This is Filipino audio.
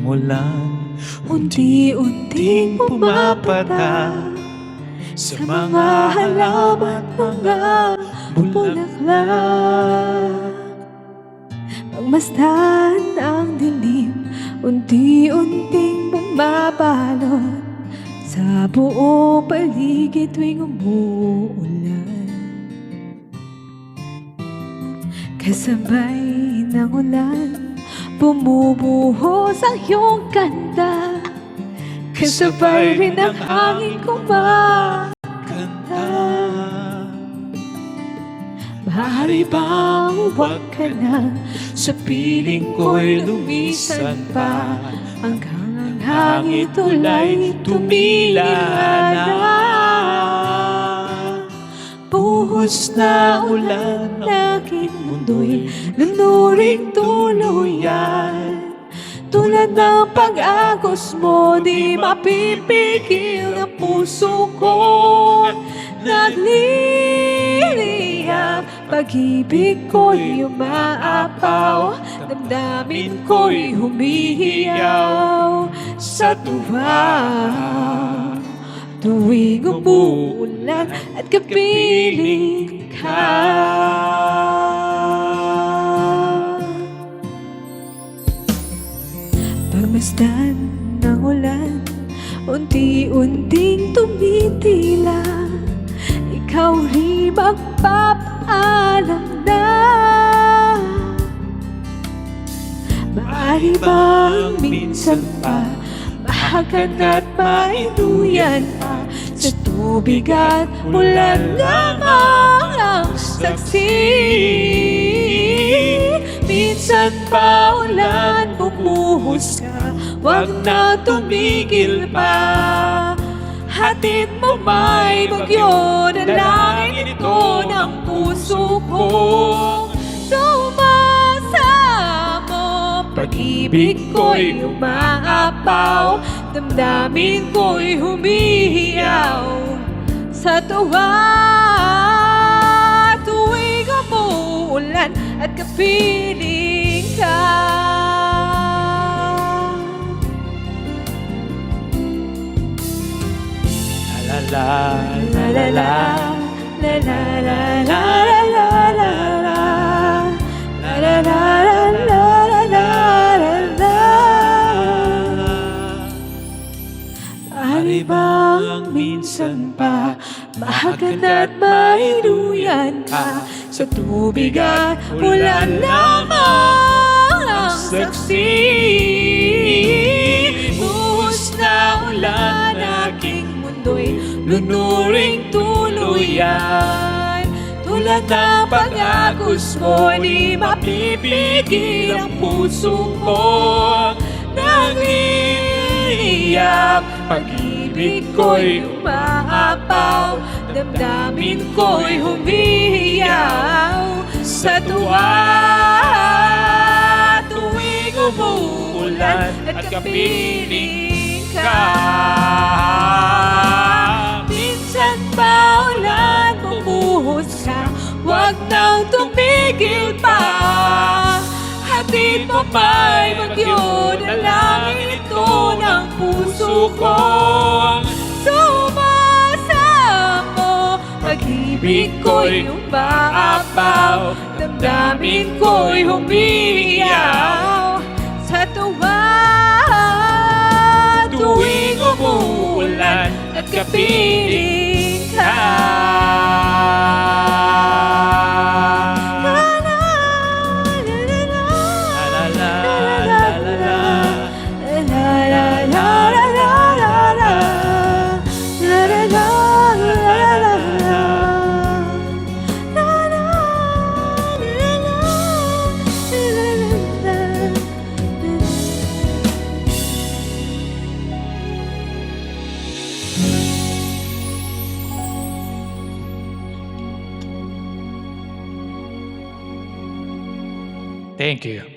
ng ulan, unti-unting pumapata sa mga halaman, mga bulaklak. Pagmasdan ang dilim, unti-unting bumabalot sa buong paligid tuwing umuulan. Kasabay ng ulan, bumubuhos ang iyong ganda. Kasabay rin ang hangin kumakanta. Maaari bang huwag ka na sa piling ko'y lumisan pa, hanggang ang hangin tulay tumila na. Buhos na ulan ng aking mundo'y lunuring tuluyan. Tulad ng pag-agos mo, di mapipigil ang puso ko. Nagliliyab, pag-ibig ko'y umaapaw, damdamin ko'y humihiyaw sa tuwa. Tuwing umuulan at kapiling ka. Pagmasdan ng ulan, unti-unting tumitila. Ikaw rin magpapaalam na. Maaari bang minsan pa mahagan at maiduyan pa, sa tubig at ulan lamang ang saksi. Minsan pa ulan bumuhos ka, wag na tumigil pa. Hatid mo may bagyo, dalangin ito ng puso ko. Sumasamo, pag-ibig ko'y umaapaw, damdamin ko'y humihiyaw sa tuwa. Tuwing umuulan at kapiling ka. La la la la la la la la la la la la la la la. Maaari bang minsan pa mahagan at maiduyan ka, sa tubig at ulan lamang ang saksi. Buhos na ulan aking mundo'y lunuring tuluyan. Tulad ng pag-agos mo, di mapipigil ang puso ko. Nagliliyab, pag-ibig ko'y umaapaw, damdamin ko'y humihiyaw sa tuwa. Tuwing umuulan at kapiling ka. Minsan pa ulan bumuhos ka, wag nang tumigil pa. Hatid mo pa'y bagyo, dalangin ito ng puso ko. Sumasamo, pag-ibig ko'y umaapaw, damdamin ko'y humihiyaw sa tuwa. Tuwing umuulan at kapiling ka. Thank you.